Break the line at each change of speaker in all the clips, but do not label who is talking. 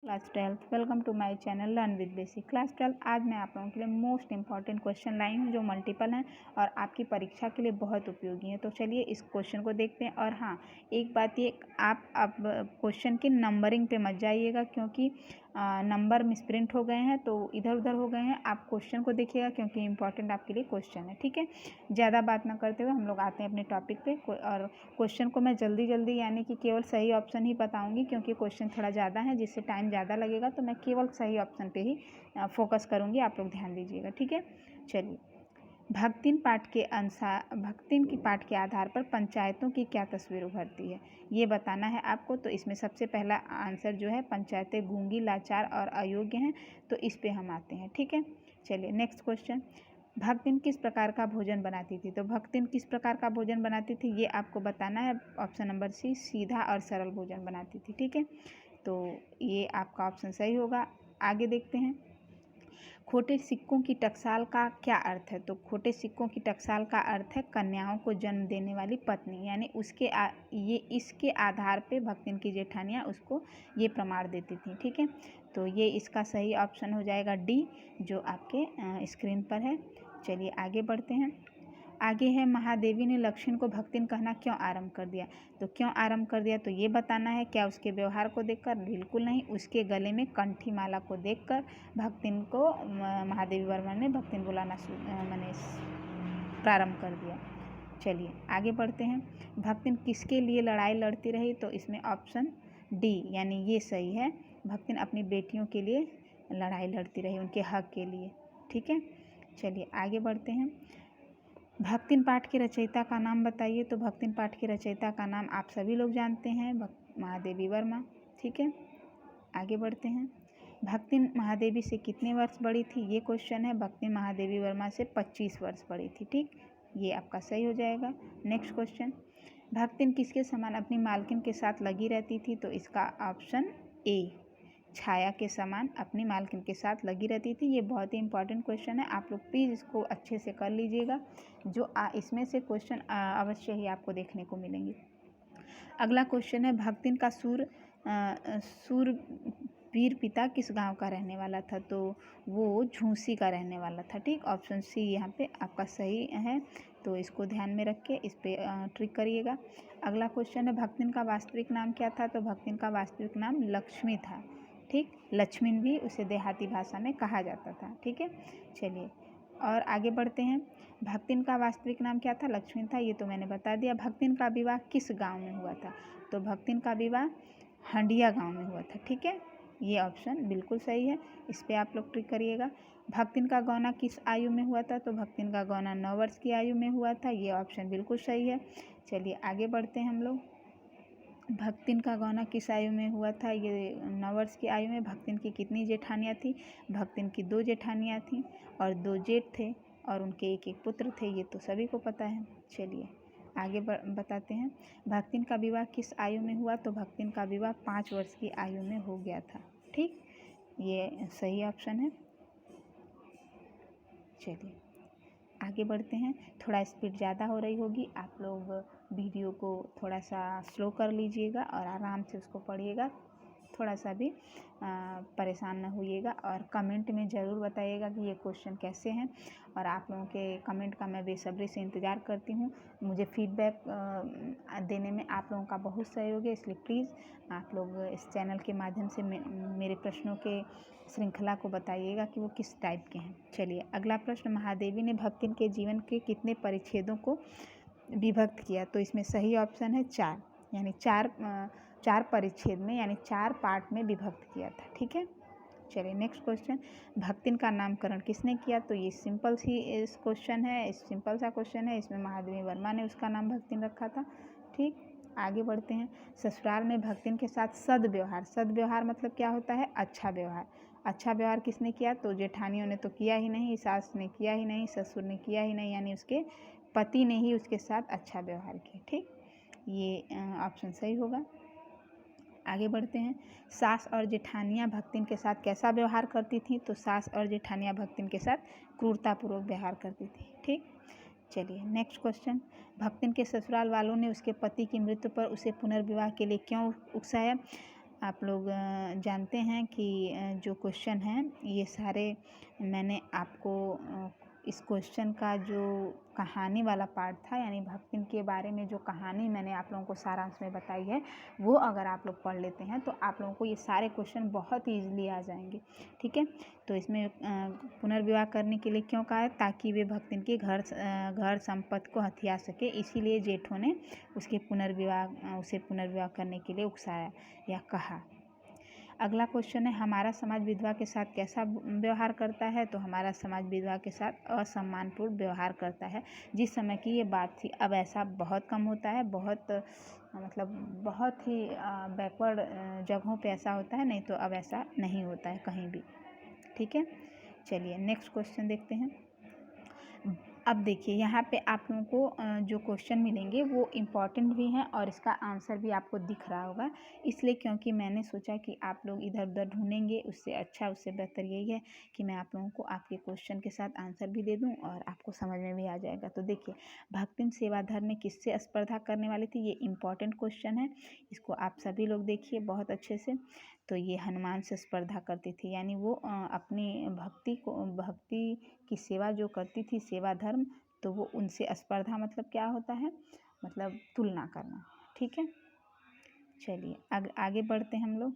Class 12 welcome to my channel learn with basic. Class 12 आज मैं आप लोगों के लिए मोस्ट इंपॉर्टेंट क्वेश्चन लाई हूँ जो मल्टीपल हैं और आपकी परीक्षा के लिए बहुत उपयोगी हैं। तो चलिए इस क्वेश्चन को देखते हैं। और हाँ, एक बात ये, आप अब क्वेश्चन की नंबरिंग पे मत जाइएगा क्योंकि नंबर मिसप्रिंट हो गए हैं, तो इधर उधर हो गए हैं। आप क्वेश्चन को देखिएगा क्योंकि इंपॉर्टेंट आपके लिए क्वेश्चन है। ठीक है, ज़्यादा बात ना करते हुए हम लोग आते हैं अपने टॉपिक पे। और क्वेश्चन को मैं जल्दी जल्दी यानी कि केवल सही ऑप्शन ही बताऊंगी क्योंकि क्वेश्चन थोड़ा ज़्यादा है जिससे टाइम ज़्यादा लगेगा, तो मैं केवल सही ऑप्शन पे ही फोकस करूंगी। आप लोग ध्यान दीजिएगा। ठीक है, चलिए। भक्तिन पाठ के आधार पर पंचायतों की क्या तस्वीर उभरती है, ये बताना है आपको। तो इसमें सबसे पहला आंसर जो है, पंचायतें गूंगी, लाचार और अयोग्य हैं, तो इस पे हम आते हैं। ठीक है, चलिए नेक्स्ट क्वेश्चन। भक्तिन किस प्रकार का भोजन बनाती थी? तो भक्तिन किस प्रकार का भोजन बनाती थी ये आपको बताना है। ऑप्शन नंबर सी, सीधा और सरल भोजन बनाती थी। ठीक है, तो ये आपका ऑप्शन सही होगा। आगे देखते हैं। खोटे सिक्कों की टकसाल का क्या अर्थ है? तो खोटे सिक्कों की टकसाल का अर्थ है कन्याओं को जन्म देने वाली पत्नी, यानी ये इसके आधार पे भक्तिन की जेठानियाँ उसको ये प्रमाण देती थी। ठीक है, तो ये इसका सही ऑप्शन हो जाएगा डी, जो आपके स्क्रीन पर है। चलिए आगे बढ़ते हैं। आगे है, महादेवी ने लक्ष्मण को भक्तिन कहना क्यों आरंभ कर दिया? तो क्यों आरंभ कर दिया तो ये बताना है। क्या उसके व्यवहार को देखकर? बिल्कुल नहीं, उसके गले में कंठी माला को देखकर भक्तिन को महादेवी वर्मा ने भक्तिन बुलाना मैंने प्रारंभ कर दिया। चलिए आगे बढ़ते हैं। भक्तिन किसके लिए लड़ाई लड़ती रही? तो इसमें ऑप्शन डी यानी ये सही है। भक्तिन अपनी बेटियों के लिए लड़ाई लड़ती रही, उनके हक के लिए। ठीक है, चलिए आगे बढ़ते हैं। भक्तिन पाठ के रचयिता का नाम बताइए? तो भक्तिन पाठ के रचयिता का नाम आप सभी लोग जानते हैं, महादेवी वर्मा। ठीक है, आगे बढ़ते हैं। भक्तिन महादेवी से कितने वर्ष बड़ी थी? ये क्वेश्चन है। भक्तिन महादेवी वर्मा से 25 वर्ष बड़ी थी। ठीक, ये आपका सही हो जाएगा। Next question. भक्तिन किसके समान अपनी मालकिन के साथ लगी रहती थी? तो इसका ऑप्शन ए, छाया के समान अपनी मालकिन के साथ लगी रहती थी। ये बहुत ही इंपॉर्टेंट क्वेश्चन है, आप लोग प्लीज़ इसको अच्छे से कर लीजिएगा। जो इसमें से क्वेश्चन अवश्य ही आपको देखने को मिलेंगे। अगला क्वेश्चन है, भक्तिन का सूरवीर पिता किस गांव का रहने वाला था? तो वो झूंसी का रहने वाला था। ठीक, ऑप्शन सी यहाँ पे आपका सही है, तो इसको ध्यान में रख के इस पर ट्रिक करिएगा। अगला क्वेश्चन है, भक्तिन का वास्तविक नाम क्या था? तो भक्तिन का वास्तविक नाम लक्ष्मी था। ठीक, लक्ष्मीन भी उसे देहाती भाषा में कहा जाता था। ठीक है, चलिए और आगे बढ़ते हैं। भक्तिन का वास्तविक नाम क्या था? लक्ष्मी था, ये तो मैंने बता दिया। भक्तिन का विवाह किस गांव में हुआ था? तो भक्तिन का विवाह हंडिया गांव में हुआ था। ठीक है, ये ऑप्शन बिल्कुल सही है, इस पर आप लोग ट्रिक करिएगा। भक्तिन का गौना किस आयु में हुआ था? तो भक्तिन का गौना 9 वर्ष की आयु में हुआ था, ये ऑप्शन बिल्कुल सही है। चलिए आगे बढ़ते हैं हम लोग। भक्तिन का गौना किस आयु में हुआ था? ये 9 वर्ष की आयु में। भक्तिन की कितनी जेठानियाँ थी? भक्तिन की 2 जेठानियाँ थीं और 2 जेठ थे और उनके एक एक पुत्र थे, ये तो सभी को पता है। चलिए आगे बताते हैं। भक्तिन का विवाह किस आयु में हुआ? तो भक्तिन का विवाह 5 वर्ष की आयु में हो गया था। ठीक, ये सही ऑप्शन है। चलिए आगे बढ़ते हैं। थोड़ा स्पीड ज़्यादा हो रही होगी, आप लोग वीडियो को थोड़ा सा स्लो कर लीजिएगा और आराम से उसको पढ़िएगा, थोड़ा सा भी परेशान न होइएगा। और कमेंट में ज़रूर बताइएगा कि ये क्वेश्चन कैसे हैं, और आप लोगों के कमेंट का मैं बेसब्री से इंतज़ार करती हूँ। मुझे फीडबैक देने में आप लोगों का बहुत सहयोग है, इसलिए प्लीज़ आप लोग इस चैनल के माध्यम से मेरे प्रश्नों के श्रृंखला को बताइएगा कि वो किस टाइप के हैं। चलिए अगला प्रश्न, महादेवी ने भक्तिन के जीवन के कितने परिच्छेदों को विभक्त किया? तो इसमें सही ऑप्शन है 4, यानी 4 परिच्छेद में यानी 4 पार्ट में विभक्त किया था। ठीक है, चलिए नेक्स्ट क्वेश्चन। भक्तिन का नामकरण किसने किया? तो ये सिंपल क्वेश्चन है, सिंपल सा क्वेश्चन है। इसमें महादेवी वर्मा ने उसका नाम भक्तिन रखा था। ठीक, आगे बढ़ते हैं। ससुराल में भक्तिन के साथ सद्व्यवहार मतलब क्या होता है? अच्छा व्यवहार। अच्छा व्यवहार किसने किया? तो जेठानियों ने तो किया ही नहीं, सास ने किया ही नहीं, ससुर ने किया ही नहीं, यानी उसके पति ने ही उसके साथ अच्छा व्यवहार किया। ठीक, ये ऑप्शन सही होगा। आगे बढ़ते हैं। सास और जेठानियाँ भक्तिन के साथ कैसा व्यवहार करती थीं? तो सास और जेठानियाँ भक्तिन के साथ क्रूरतापूर्वक व्यवहार करती थी। ठीक, चलिए नेक्स्ट क्वेश्चन। भक्तिन के ससुराल वालों ने उसके पति की मृत्यु पर उसे पुनर्विवाह के लिए क्यों उकसाया? आप लोग जानते हैं कि जो क्वेश्चन हैं ये सारे मैंने आपको इस क्वेश्चन का जो कहानी वाला पार्ट था, यानी भक्तिन के बारे में जो कहानी मैंने आप लोगों को सारांश में बताई है, वो अगर आप लोग पढ़ लेते हैं तो आप लोगों को ये सारे क्वेश्चन बहुत ईजिली आ जाएंगे। ठीक है, तो इसमें पुनर्विवाह करने के लिए क्यों कहा है? ताकि वे भक्तिन के घर संपत्ति को हथिया सके, इसीलिए जेठों ने उसे पुनर्विवाह करने के लिए उकसाया या कहा। अगला क्वेश्चन है, हमारा समाज विधवा के साथ कैसा व्यवहार करता है? तो हमारा समाज विधवा के साथ असम्मानपूर्ण व्यवहार करता है। जिस समय की ये बात थी, अब ऐसा बहुत कम होता है, बहुत ही बैकवर्ड जगहों पे ऐसा होता है, नहीं तो अब ऐसा नहीं होता है कहीं भी। ठीक है, चलिए नेक्स्ट क्वेश्चन देखते हैं। अब देखिए यहाँ पे आप लोगों को जो क्वेश्चन मिलेंगे वो इम्पॉर्टेंट भी हैं और इसका आंसर भी आपको दिख रहा होगा, इसलिए क्योंकि मैंने सोचा कि आप लोग इधर उधर ढूंढेंगे, उससे बेहतर यही है कि मैं आप लोगों को आपके क्वेश्चन के साथ आंसर भी दे दूं और आपको समझ में भी आ जाएगा। तो देखिए, भक्तिन सेवाधर्म में किससे स्पर्धा करने वाली थी? ये इम्पॉर्टेंट क्वेश्चन है, इसको आप सभी लोग देखिए बहुत अच्छे से। तो ये हनुमान से स्पर्धा करती थी, यानी वो अपनी भक्ति की सेवा जो करती थी, सेवा धर्म, तो वो उनसे स्पर्धा मतलब क्या होता है? मतलब तुलना करना। ठीक है, चलिए आगे बढ़ते हैं हम लोग।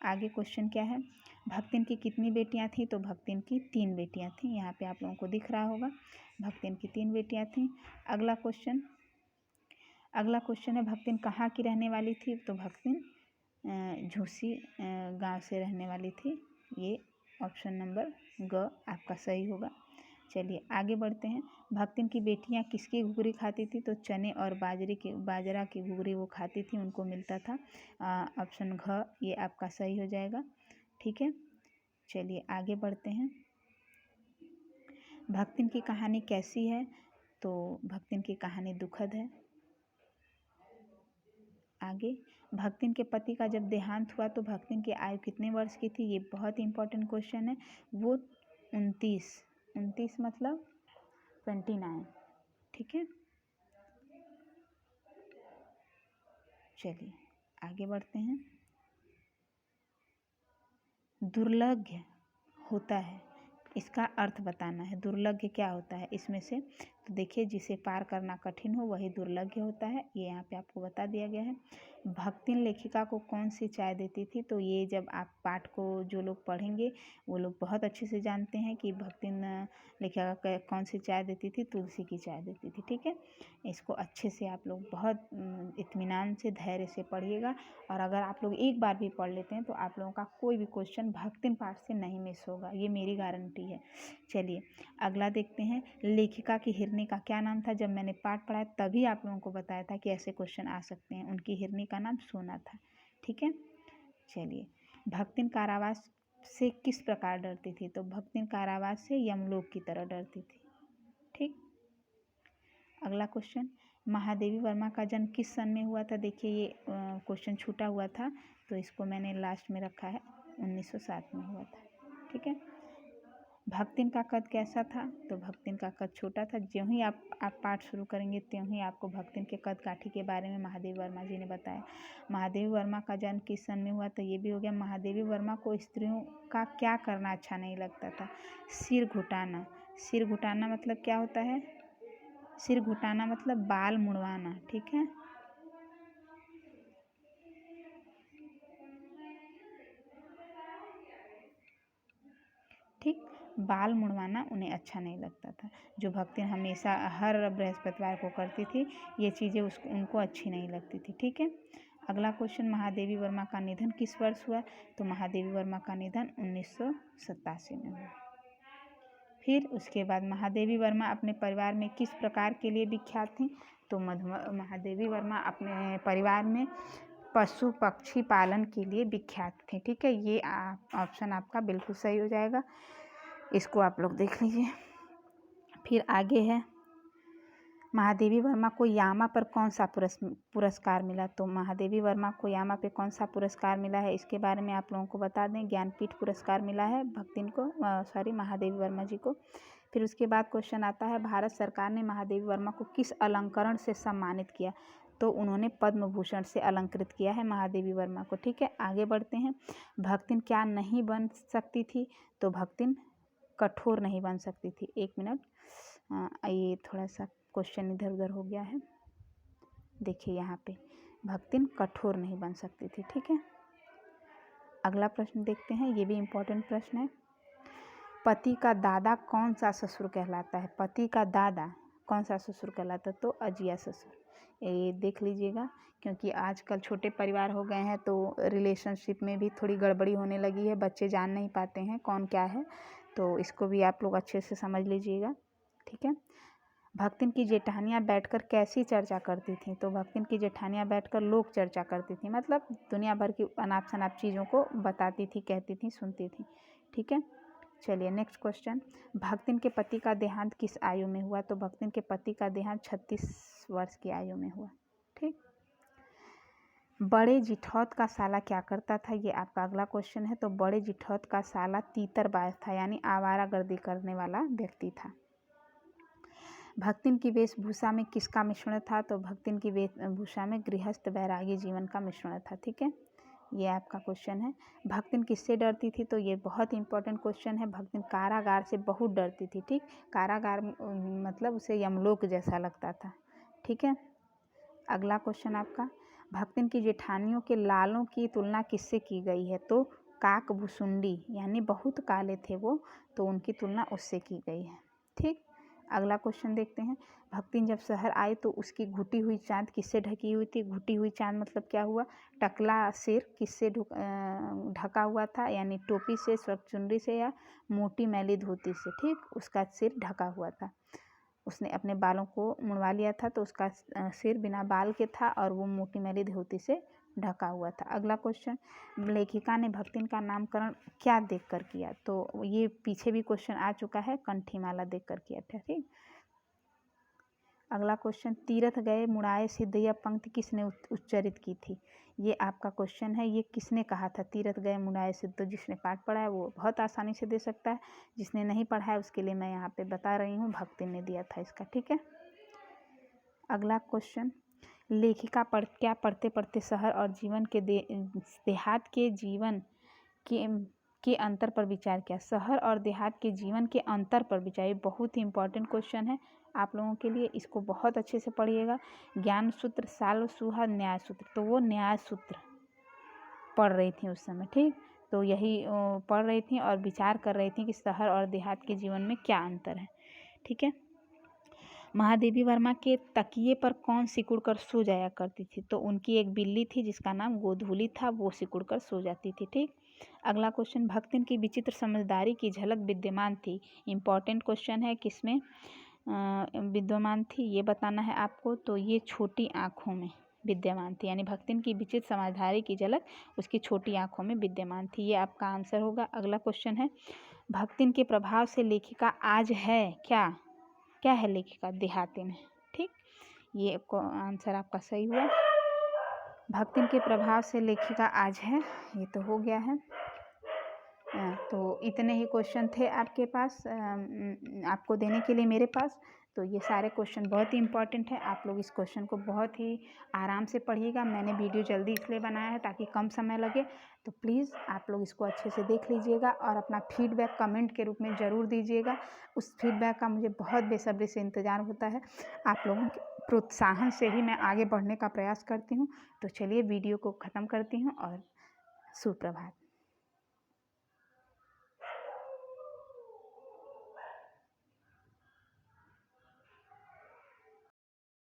आगे क्वेश्चन क्या है? भक्तिन की कितनी बेटियां थीं? तो भक्तिन की 3 बेटियां थीं, यहाँ पे आप लोगों को दिख रहा होगा, भक्तिन की 3 बेटियां थीं। अगला क्वेश्चन है, भक्तिन कहाँ की रहने वाली थी? तो भक्तिन झूसी गांव से रहने वाली थी। ये ऑप्शन नंबर ग आपका सही होगा। चलिए आगे बढ़ते हैं। भक्तिन की बेटियां किसकी घुघरी खाती थी? तो चने और बाजरा की घुघरी वो खाती थी, उनको मिलता था। ऑप्शन घ ये आपका सही हो जाएगा। ठीक है, चलिए आगे बढ़ते हैं। भक्तिन की कहानी कैसी है? तो भक्तिन की कहानी दुखद है। आगे, भक्तिन के पति का जब देहांत हुआ तो भक्तिन की आयु कितने वर्ष की थी? ये बहुत इंपॉर्टेंट क्वेश्चन है। वो 29 मतलब 29। ठीक है, चलिए आगे बढ़ते हैं। दुर्लभ्य होता है, इसका अर्थ बताना है। दुर्लभ्य क्या होता है इसमें से? तो देखिए, जिसे पार करना कठिन हो वही दुर्लभ्य होता है, ये यहाँ पे आपको बता दिया गया है। भक्तिन लेखिका को कौन सी चाय देती थी? तो ये जब आप पाठ को जो लोग पढ़ेंगे वो लोग बहुत अच्छे से जानते हैं कि भक्तिन लेखिका कौन सी चाय देती थी? तुलसी की चाय देती थी। ठीक है, इसको अच्छे से आप लोग बहुत इत्मीनान से, धैर्य से पढ़िएगा, और अगर आप लोग एक बार भी पढ़ लेते हैं तो आप लोगों का कोई भी क्वेश्चन भक्तिन पाठ से नहीं मिस होगा, ये मेरी गारंटी है। चलिए अगला देखते हैं। लेखिका की हिरनी का क्या नाम था? जब मैंने पाठ पढ़ाया तभी आप लोगों को बताया था कि ऐसे क्वेश्चन आ सकते हैं। उनकी हिरनी का नाम सोना था। ठीक है, चलिए, भक्तिन कारावास से किस प्रकार डरती थी? तो भक्तिन कारावास से यमलोक की तरह डरती थी। ठीक, अगला क्वेश्चन, महादेवी वर्मा का जन्म किस सन में हुआ था? देखिए ये क्वेश्चन छूटा हुआ था, तो इसको मैंने लास्ट में रखा है, 1907 में हुआ था। ठीक है, भक्तिन का कद कैसा था? तो भक्तिन का कद छोटा था। ज्यों ही आप पाठ शुरू करेंगे त्यों ही आपको भक्तिन के कद काठी के बारे में महादेवी वर्मा जी ने बताया। महादेवी वर्मा का जन्म किस सन में हुआ? तो ये भी हो गया। महादेवी वर्मा को स्त्रियों का क्या करना अच्छा नहीं लगता था? सिर घुटाना। सिर घुटाना मतलब क्या होता है? सिर घुटाना मतलब बाल मुड़वाना। ठीक है, ठीक, बाल मुड़वाना उन्हें अच्छा नहीं लगता था। जो भक्तिन हमेशा हर बृहस्पतिवार को करती थी, ये चीज़ें उनको अच्छी नहीं लगती थी। ठीक है, अगला क्वेश्चन, महादेवी वर्मा का निधन किस वर्ष हुआ? तो महादेवी वर्मा का निधन 1987 में हुआ। फिर उसके बाद महादेवी वर्मा अपने परिवार में किस प्रकार के लिए विख्यात थी? तो महादेवी वर्मा अपने परिवार में पशु पक्षी पालन के लिए विख्यात थे। ठीक है, ये ऑप्शन आपका बिल्कुल सही हो जाएगा, इसको आप लोग देख लीजिए। फिर आगे है, महादेवी वर्मा को यामा पर कौन सा पुरस्कार मिला? तो महादेवी वर्मा को यामा पे कौन सा पुरस्कार मिला है, इसके बारे में आप लोगों को बता दें। ज्ञानपीठ पुरस्कार मिला है भक्तिन को, महादेवी वर्मा जी को। फिर उसके बाद क्वेश्चन आता है, भारत सरकार ने महादेवी वर्मा को किस अलंकरण से सम्मानित किया? तो उन्होंने पद्म भूषण से अलंकृत किया है महादेवी वर्मा को। ठीक है, आगे बढ़ते हैं। भक्तिन क्या नहीं बन सकती थी? तो भक्तिन कठोर नहीं बन सकती थी। 1 मिनट, ये थोड़ा सा क्वेश्चन इधर उधर हो गया है। देखिए यहाँ पे भक्तिन कठोर नहीं बन सकती थी। ठीक है, अगला प्रश्न देखते हैं, ये भी इम्पोर्टेंट प्रश्न है। पति का दादा कौन सा ससुर कहलाता है? पति का दादा कौन सा ससुर कहलाता है? तो अजिया ससुर। ये देख लीजिएगा, क्योंकि आजकल छोटे परिवार हो गए हैं तो रिलेशनशिप में भी थोड़ी गड़बड़ी होने लगी है, बच्चे जान नहीं पाते हैं कौन क्या है, तो इसको भी आप लोग अच्छे से समझ लीजिएगा। ठीक है, भक्तिन की जेठानियाँ बैठकर कैसी चर्चा करती थीं? तो भक्तिन की जेठानियाँ बैठकर लोक चर्चा करती थी, मतलब दुनिया भर की अनाप शनाप चीज़ों को बताती थी, कहती थी, सुनती थी। ठीक है, चलिए नेक्स्ट क्वेश्चन। भक्तिन के पति का देहांत किस आयु में हुआ? तो भक्तिन के पति का देहांत 36 वर्ष की आयु में हुआ। ठीक, बड़े जिठौत का साला क्या करता था? ये आपका अगला क्वेश्चन है। तो बड़े जिठौत का साला तीतरबाज था, यानी आवारागर्दी करने वाला व्यक्ति था। भक्तिन की वेशभूषा में किसका मिश्रण था? तो भक्तिन की वेशभूषा में गृहस्थ वैरागी जीवन का मिश्रण था। ठीक है, ये आपका क्वेश्चन है। भक्तिन किससे डरती थी? तो ये बहुत इंपॉर्टेंट क्वेश्चन है। भक्तिन कारागार से बहुत डरती थी। ठीक, कारागार मतलब उसे यमलोक जैसा लगता था। ठीक है, अगला क्वेश्चन आपका, भक्तिन की जेठानियों के लालों की तुलना किससे की गई है? तो काकभुसुंडी, यानी बहुत काले थे वो, तो उनकी तुलना उससे की गई है। ठीक, अगला क्वेश्चन देखते हैं। भक्तिन जब शहर आई तो उसकी घुटी हुई चाँद किससे ढकी हुई थी? घुटी हुई चाँद मतलब क्या हुआ? टकला सिर किससे ढका हुआ था? यानी टोपी से, स्वचुंडी से, या मोटी मैली धोती से। ठीक, उसका सिर ढका हुआ था। उसने अपने बालों को मुड़वा लिया था तो उसका सिर बिना बाल के था और वो मोटी मैली धोती से ढका हुआ था। अगला क्वेश्चन, लेखिका ने भक्तिन का नामकरण क्या देखकर किया? तो ये पीछे भी क्वेश्चन आ चुका है, कंठीमाला देखकर किया था। ठीक, अगला क्वेश्चन, तीरथ गए मुड़ाए सिद्ध, यह पंक्ति किसने उच्चरित की थी? ये आपका क्वेश्चन है, ये किसने कहा था तीरथ गए मुड़ाए सिद्ध? तो जिसने पाठ पढ़ा है वो बहुत आसानी से दे सकता है, जिसने नहीं पढ़ा है उसके लिए मैं यहाँ पे बता रही हूँ, भक्तिन ने दिया था इसका। ठीक है, अगला क्वेश्चन, लेखिका क्या पढ़ते पढ़ते शहर और जीवन के देहात के जीवन के अंतर पर विचार किया? शहर और देहात के जीवन के अंतर पर विचार, ये बहुत ही इंपॉर्टेंट क्वेश्चन है आप लोगों के लिए, इसको बहुत अच्छे से पढ़िएगा। ज्ञान सूत्र, साल्व सुहा, न्याय सूत्र, तो वो न्याय सूत्र पढ़ रही थी उस समय। ठीक, तो यही पढ़ रही थी और विचार कर रही थी कि शहर और देहात के जीवन में क्या अंतर है। ठीक है, महादेवी वर्मा के तकिए पर कौन सिकुड़ कर सो जाया करती थी? तो उनकी एक बिल्ली थी जिसका नाम गोधूली था, वो सिकुड़ कर सो जाती थी। ठीक, अगला क्वेश्चन, भक्तिन की विचित्र समझदारी की झलक विद्यमान थी। इंपॉर्टेंट क्वेश्चन है, किसमें विद्यमान थी ये बताना है आपको। तो ये छोटी आँखों में विद्यमान थी, यानी भक्तिन की विचित्र समझदारी की झलक उसकी छोटी आँखों में विद्यमान थी। ये आपका आंसर होगा। अगला क्वेश्चन है, भक्तिन के प्रभाव से लेखिका आज है क्या? क्या है लेखिका? देहातिन है। ठीक, ये आंसर आपका सही हुआ। भक्तिन के प्रभाव से लेखिका आज है, ये तो हो गया है। तो इतने ही क्वेश्चन थे आपके पास, आपको देने के लिए मेरे पास। तो ये सारे क्वेश्चन बहुत ही इंपॉर्टेंट है, आप लोग इस क्वेश्चन को बहुत ही आराम से पढ़िएगा। मैंने वीडियो जल्दी इसलिए बनाया है ताकि कम समय लगे, तो प्लीज़ आप लोग इसको अच्छे से देख लीजिएगा और अपना फीडबैक कमेंट के रूप में ज़रूर दीजिएगा। उस फीडबैक का मुझे बहुत बेसब्री से इंतज़ार होता है। आप लोगों के प्रोत्साहन से ही मैं आगे बढ़ने का प्रयास करती हूँ। तो चलिए वीडियो को ख़त्म करती हूँ और सुप्रभात।